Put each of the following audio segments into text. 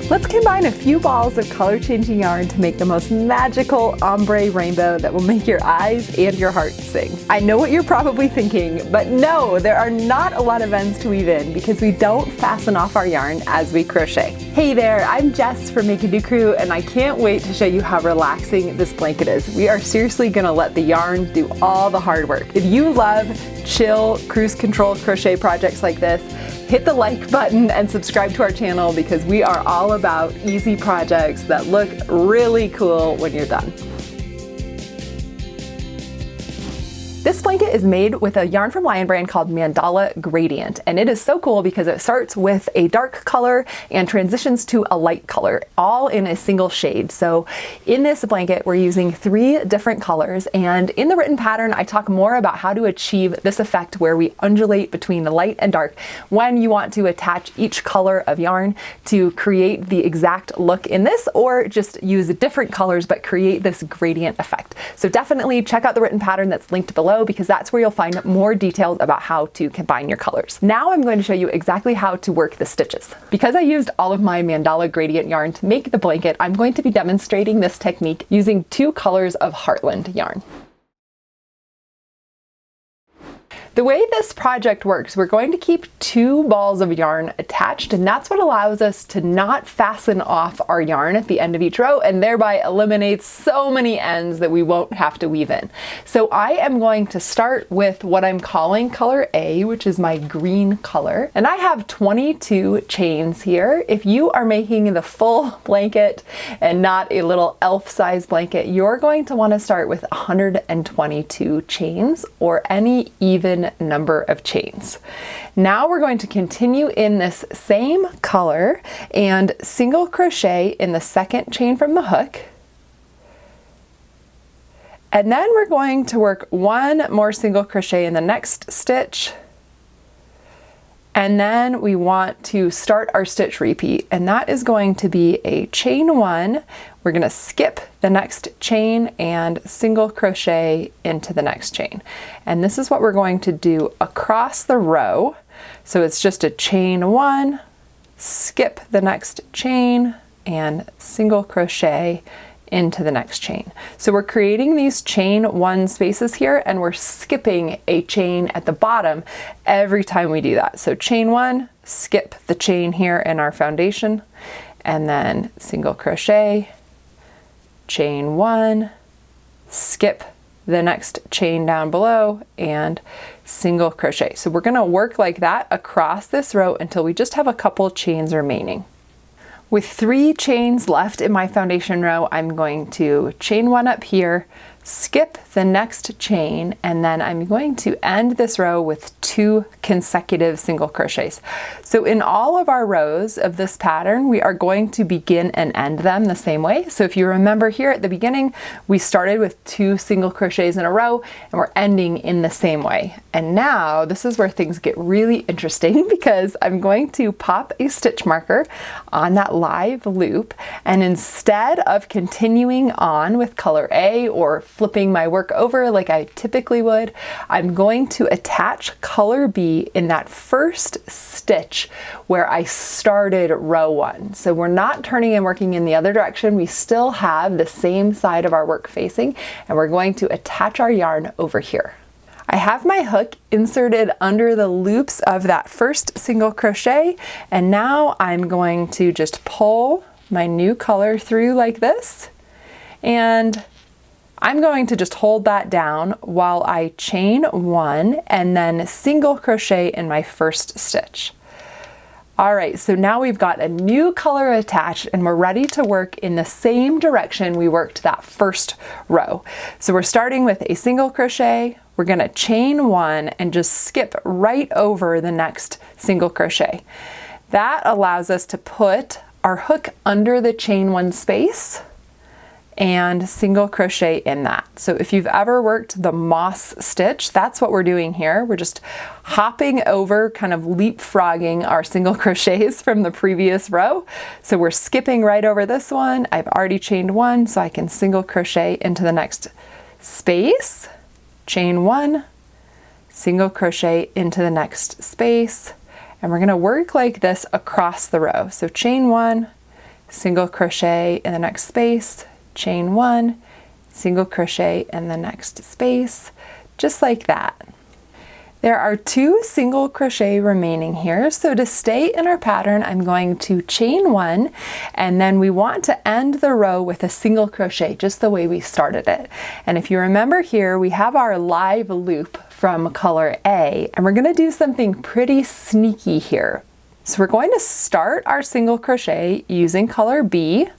Let's combine a few balls of color changing yarn to make the most magical ombre rainbow that will make your eyes and your heart sing. I know what you're probably thinking, but no, there are not a lot of ends to weave in because we don't fasten off our yarn as we crochet. Hey there, I'm Jess from Make a Do Crew, and I can't wait to show you how relaxing this blanket is. We are seriously gonna let the yarn do all the hard work. If you love chill, cruise control crochet projects like this, hit the like button and subscribe to our channel because we are all about easy projects that look really cool when you're done. This blanket is made with a yarn from Lion Brand called Mandala Gradient, and it is so cool because it starts with a dark color and transitions to a light color, all in a single shade. So in this blanket, we're using 3 different colors, and in the written pattern, I talk more about how to achieve this effect where we undulate between the light and dark when you want to attach each color of yarn to create the exact look in this, or just use different colors but create this gradient effect. So definitely check out the written pattern that's linked below, because that's where you'll find more details about how to combine your colors. Now I'm going to show you exactly how to work the stitches. Because I used all of my Mandala Gradient yarn to make the blanket, I'm going to be demonstrating this technique using 2 colors of Heartland yarn. The way this project works, we're going to keep 2 balls of yarn attached, and that's what allows us to not fasten off our yarn at the end of each row and thereby eliminates so many ends that we won't have to weave in. So I am going to start with what I'm calling color A, which is my green color, and I have 22 chains here. If you are making the full blanket and not a little elf-size blanket, you're going to want to start with 122 chains or any even number of chains. Now we're going to continue in this same color and single crochet in the 2nd chain from the hook. And then we're going to work 1 more single crochet in the next stitch. And then we want to start our stitch repeat, and that is going to be a chain 1. We're going to skip the next chain and single crochet into the next chain. And this is what we're going to do across the row. So it's just a chain 1, skip the next chain, and single crochet into the next chain. So we're creating these chain 1 spaces here, and we're skipping a chain at the bottom every time we do that. So chain 1, skip the chain here in our foundation, and then single crochet, chain 1, skip the next chain down below, and single crochet. So we're going to work like that across this row until we just have a couple chains remaining. With 3 chains left in my foundation row, I'm going to chain 1 up here, skip the next chain, and then I'm going to end this row with 2 consecutive single crochets. So in all of our rows of this pattern, we are going to begin and end them the same way. So if you remember here at the beginning, we started with 2 single crochets in a row and we're ending in the same way. And now this is where things get really interesting because I'm going to pop a stitch marker on that live loop, and instead of continuing on with color A or flipping my work over like I typically would, I'm going to attach color B in that first stitch where I started row 1. So we're not turning and working in the other direction. We still have the same side of our work facing, and we're going to attach our yarn over here. I have my hook inserted under the loops of that first single crochet, and now I'm going to just pull my new color through like this, and I'm going to just hold that down while I chain 1 and then single crochet in my first stitch. All right, so now we've got a new color attached and we're ready to work in the same direction we worked that first row. So we're starting with a single crochet, we're gonna chain 1 and just skip right over the next single crochet. That allows us to put our hook under the chain 1 space and single crochet in that. So if you've ever worked the moss stitch, that's what we're doing here. We're just hopping over, kind of leapfrogging our single crochets from the previous row. So we're skipping right over this one. I've already chained 1, so I can single crochet into the next space, chain 1, single crochet into the next space, and we're gonna work like this across the row. So chain 1, single crochet in the next space, chain 1, single crochet in the next space, just like that. There are 2 single crochet remaining here, so to stay in our pattern I'm going to chain 1, and then we want to end the row with a single crochet just the way we started it. And if you remember here, we have our live loop from color A, and we're going to do something pretty sneaky here. So we're going to start our single crochet using color B.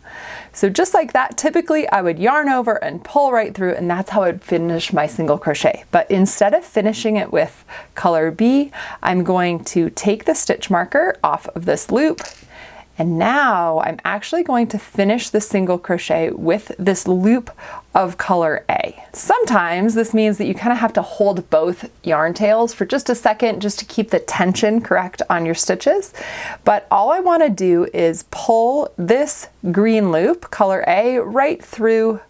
So just like that, typically I would yarn over and pull right through, and that's how I would finish my single crochet. But instead of finishing it with color B, I'm going to take the stitch marker off of this loop, and now I'm actually going to finish the single crochet with this loop of color A. Sometimes this means that you kind of have to hold both yarn tails for just a second just to keep the tension correct on your stitches. But all I want to do is pull this green loop, color A, right through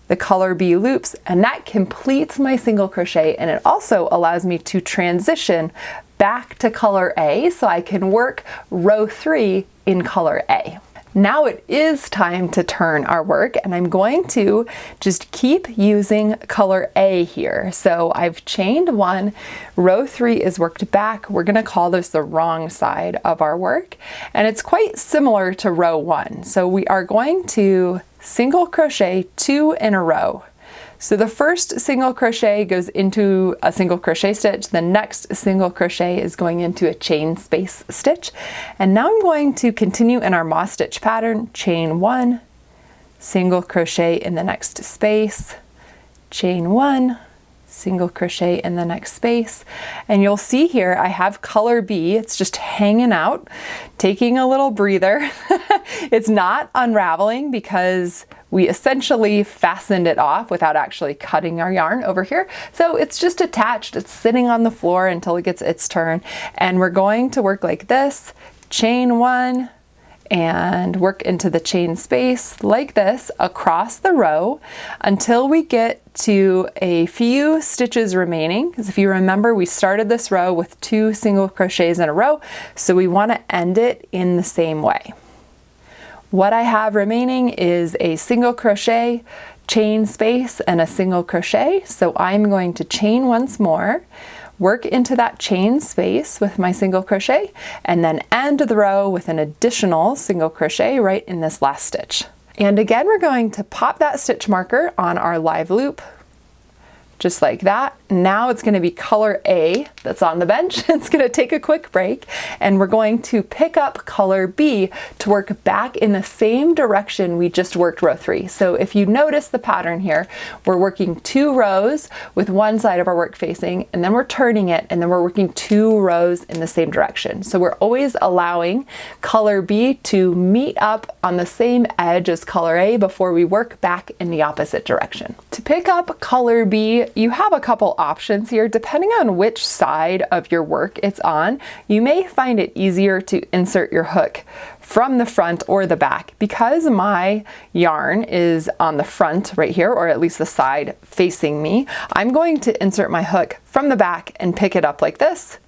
the color B loops, and that completes my single crochet, and it also allows me to transition back to color A so I can work row 3 in color A. Now it is time to turn our work, and I'm going to just keep using color A here. So I've chained 1, row 3 is worked back. We're going to call this the wrong side of our work, and it's quite similar to row 1. So we are going to single crochet 2 in a row. So the first single crochet goes into a single crochet stitch, the next single crochet is going into a chain space stitch, and now I'm going to continue in our moss stitch pattern, chain 1, single crochet in the next space, chain 1, single crochet in the next space, and you'll see here I have color B. It's just hanging out, taking a little breather. It's not unraveling because we essentially fastened it off without actually cutting our yarn over here. So it's just attached, it's sitting on the floor until it gets its turn, and we're going to work like this, chain 1, and work into the chain space like this across the row until we get to a few stitches remaining, because if you remember we started this row with 2 single crochets in a row, so we want to end it in the same way. What I have remaining is a single crochet, chain space, and a single crochet, so I'm going to chain once more, work into that chain space with my single crochet, and then end the row with an additional single crochet right in this last stitch. And again, we're going to pop that stitch marker on our live loop, just like that. Now it's going to be color A that's on the bench. It's going to take a quick break, and we're going to pick up color B to work back in the same direction we just worked row 3. So if you notice the pattern here, we're working 2 rows with one side of our work facing, and then we're turning it, and then we're working 2 rows in the same direction. So we're always allowing color B to meet up on the same edge as color A before we work back in the opposite direction. To pick up color B, you have a couple options here. Depending on which side of your work it's on, you may find it easier to insert your hook from the front or the back. Because my yarn is on the front right here, or at least the side facing me, I'm going to insert my hook from the back and pick it up like this.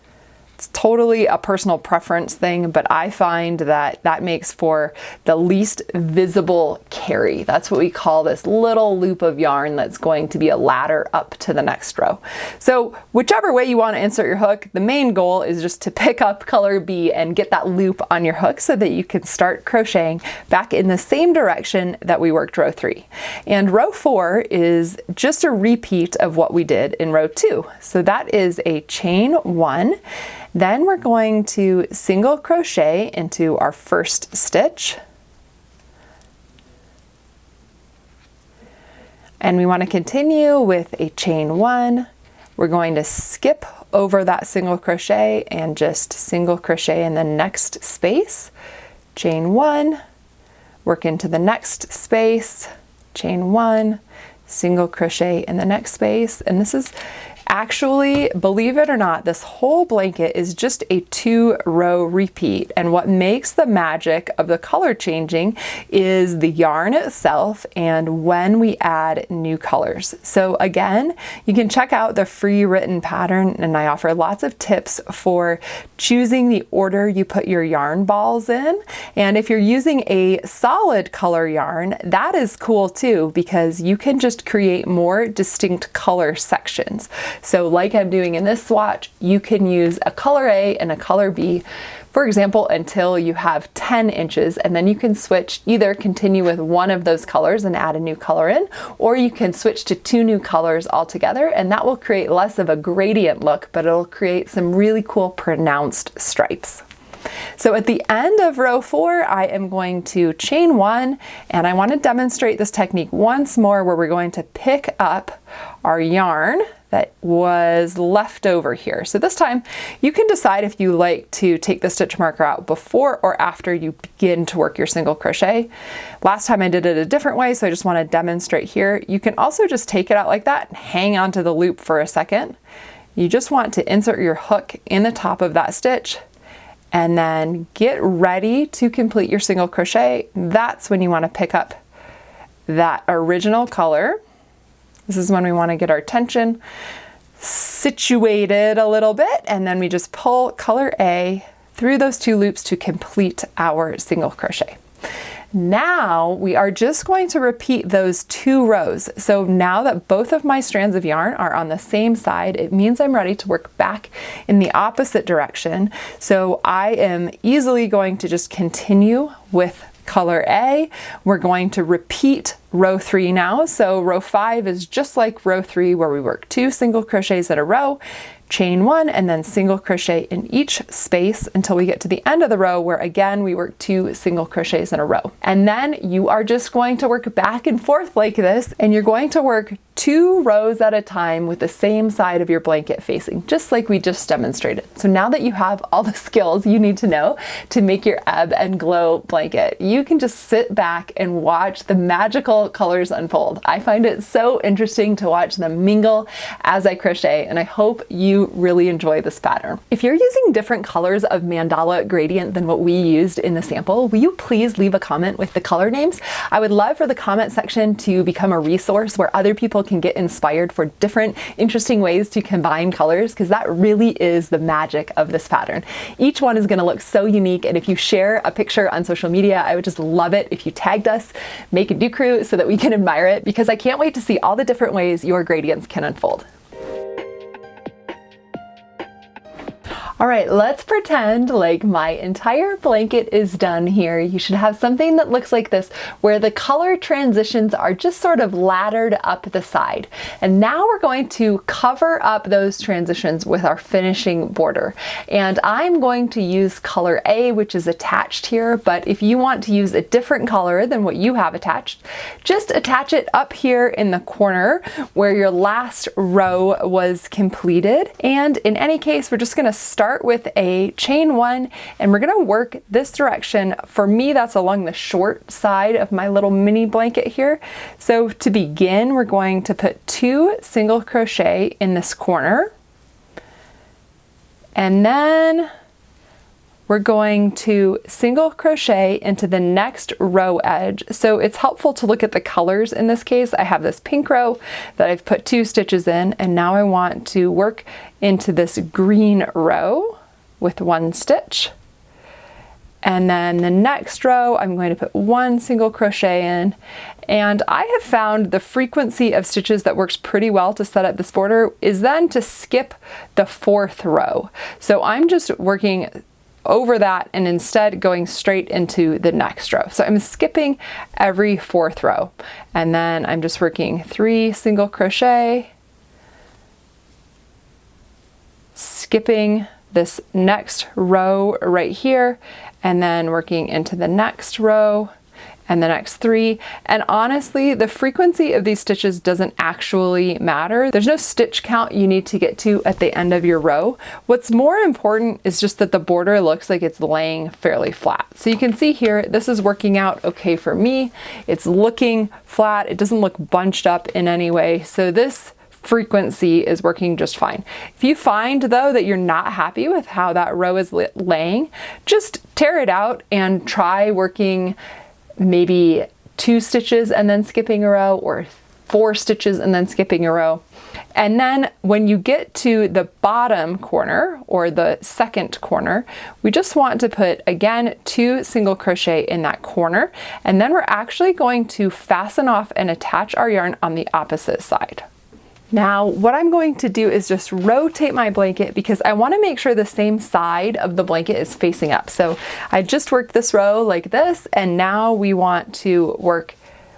It's totally a personal preference thing, but I find that that makes for the least visible carry. That's what we call this little loop of yarn that's going to be a ladder up to the next row. So whichever way you want to insert your hook, the main goal is just to pick up color B and get that loop on your hook so that you can start crocheting back in the same direction that we worked row 3. And row 4 is just a repeat of what we did in row 2. So that is a chain 1. Then we're going to single crochet into our first stitch. And we want to continue with a chain 1. We're going to skip over that single crochet and just single crochet in the next space. Chain 1, work into the next space, chain 1, single crochet in the next space. And this is actually, believe it or not, this whole blanket is just a 2-row repeat, and what makes the magic of the color changing is the yarn itself and when we add new colors. So again, you can check out the free written pattern, and I offer lots of tips for choosing the order you put your yarn balls in. And if you're using a solid color yarn, that is cool too, because you can just create more distinct color sections. So like I'm doing in this swatch, you can use a color A and a color B, for example, until you have 10 inches, and then you can switch, either continue with one of those colors and add a new color in, or you can switch to 2 new colors altogether, and that will create less of a gradient look, but it'll create some really cool pronounced stripes. So at the end of row 4, I am going to chain 1, and I want to demonstrate this technique once more, where we're going to pick up our yarn that was left over here. So this time you can decide if you like to take the stitch marker out before or after you begin to work your single crochet. Last time I did it a different way, so I just want to demonstrate here. You can also just take it out like that and hang onto the loop for a second. You just want to insert your hook in the top of that stitch and then get ready to complete your single crochet. That's when you want to pick up that original color. This is when we want to get our tension situated a little bit, and then we just pull color A through those 2 loops to complete our single crochet. Now we are just going to repeat those 2 rows. So now that both of my strands of yarn are on the same side, it means I'm ready to work back in the opposite direction. So I am easily going to just continue with color A. We're going to repeat row 3 now. So row 5 is just like row 3, where we work 2 single crochets in a row, chain 1, and then single crochet in each space until we get to the end of the row, where again we work 2 single crochets in a row. And then you are just going to work back and forth like this, and you're going to work 2 rows at a time with the same side of your blanket facing, just like we just demonstrated. So now that you have all the skills you need to know to make your ebb and glow blanket, you can just sit back and watch the magical colors unfold. I find it so interesting to watch them mingle as I crochet, and I hope you really enjoy this pattern. If you're using different colors of mandala gradient than what we used in the sample, will you please leave a comment with the color names? I would love for the comment section to become a resource where other people can get inspired for different interesting ways to combine colors, because that really is the magic of this pattern. Each one is going to look so unique, and if you share a picture on social media, I would just love it if you tagged us, Make a Do Crew, so that we can admire it, because I can't wait to see all the different ways your gradients can unfold. All right, let's pretend like my entire blanket is done here. You should have something that looks like this, where the color transitions are just sort of laddered up the side. And now we're going to cover up those transitions with our finishing border. And I'm going to use color A, which is attached here, but if you want to use a different color than what you have attached, just attach it up here in the corner where your last row was completed. And in any case, we're just gonna start with a chain 1, and we're going to work this direction. For me, that's along the short side of my little mini blanket here. So to begin, we're going to put 2 single crochet in this corner, and then we're going to single crochet into the next row edge. So it's helpful to look at the colors in this case. I have this pink row that I've put 2 stitches in, and now I want to work into this green row with 1 stitch. And then the next row, I'm going to put 1 single crochet in. And I have found the frequency of stitches that works pretty well to set up this border is then to skip the 4th row. So I'm just working over that and instead going straight into the next row. So I'm skipping every 4th row, and then I'm just working 3 single crochet, skipping this next row right here, and then working into the next row and the next 3. And honestly, the frequency of these stitches doesn't actually matter. There's no stitch count you need to get to at the end of your row. What's more important is just that the border looks like it's laying fairly flat. So you can see here, this is working out okay for me. It's looking flat. It doesn't look bunched up in any way. So this frequency is working just fine. If you find though that you're not happy with how that row is laying, just tear it out and try working maybe 2 stitches and then skipping a row, or 4 stitches and then skipping a row. And then when you get to the bottom corner or the second corner, we just want to put, again, 2 single crochet in that corner. And then we're actually going to fasten off and attach our yarn on the opposite side. Now, what I'm going to do is just rotate my blanket because I want to make sure the same side of the blanket is facing up. So I just worked this row like this, and now we want to work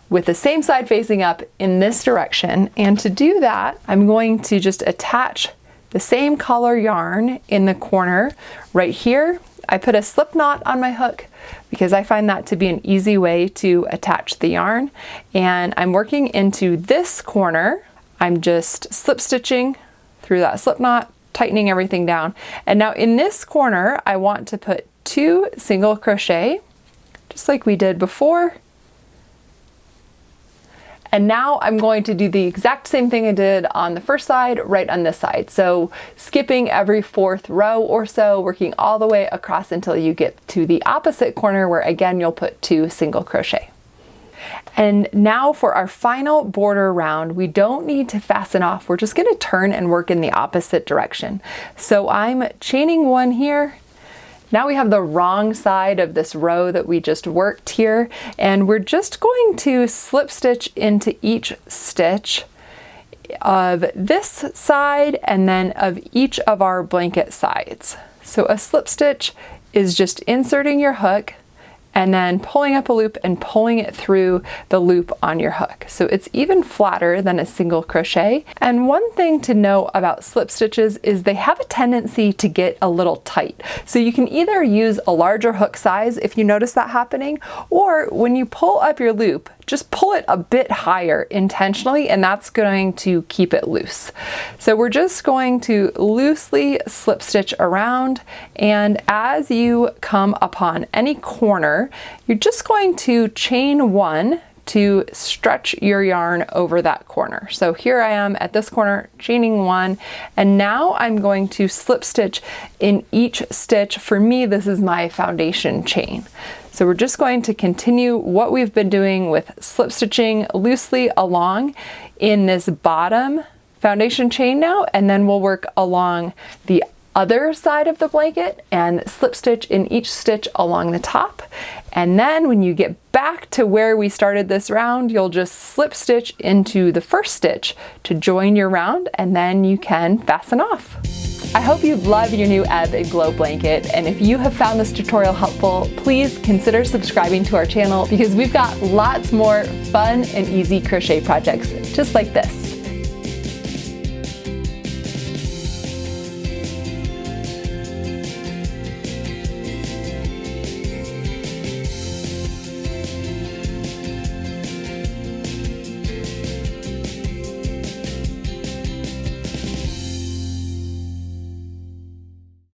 with the same side facing up in this direction. And to do that, I'm going to just attach the same color yarn in the corner right here. I put a slip knot on my hook because I find that to be an easy way to attach the yarn. And I'm working into this corner. I'm just slip stitching through that slip knot, tightening everything down. And now in this corner, I want to put 2 single crochet, just like we did before. And now I'm going to do the exact same thing I did on the first side, right on this side. So skipping every 4th row or so, working all the way across until you get to the opposite corner where again, you'll put 2 single crochet. And now for our final border round, we don't need to fasten off. We're just going to turn and work in the opposite direction. So I'm chaining 1 here. Now we have the wrong side of this row that we just worked here, and we're just going to slip stitch into each stitch of this side and then of each of our blanket sides. So a slip stitch is just inserting your hook and then pulling up a loop and pulling it through the loop on your hook. So it's even flatter than a single crochet. And one thing to know about slip stitches is they have a tendency to get a little tight. So you can either use a larger hook size if you notice that happening, or when you pull up your loop, just pull it a bit higher intentionally, and that's going to keep it loose. So we're just going to loosely slip stitch around, and as you come upon any corner, you're just going to chain 1 to stretch your yarn over that corner. So here I am at this corner, chaining 1, and now I'm going to slip stitch in each stitch. For me, this is my foundation chain. So we're just going to continue what we've been doing with slip stitching loosely along in this bottom foundation chain now, and then we'll work along the other side of the blanket and slip stitch in each stitch along the top. And then when you get back to where we started this round, you'll just slip stitch into the first stitch to join your round, and then you can fasten off. I hope you love your new Ebb and Glow blanket, and if you have found this tutorial helpful, please consider subscribing to our channel because we've got lots more fun and easy crochet projects just like this.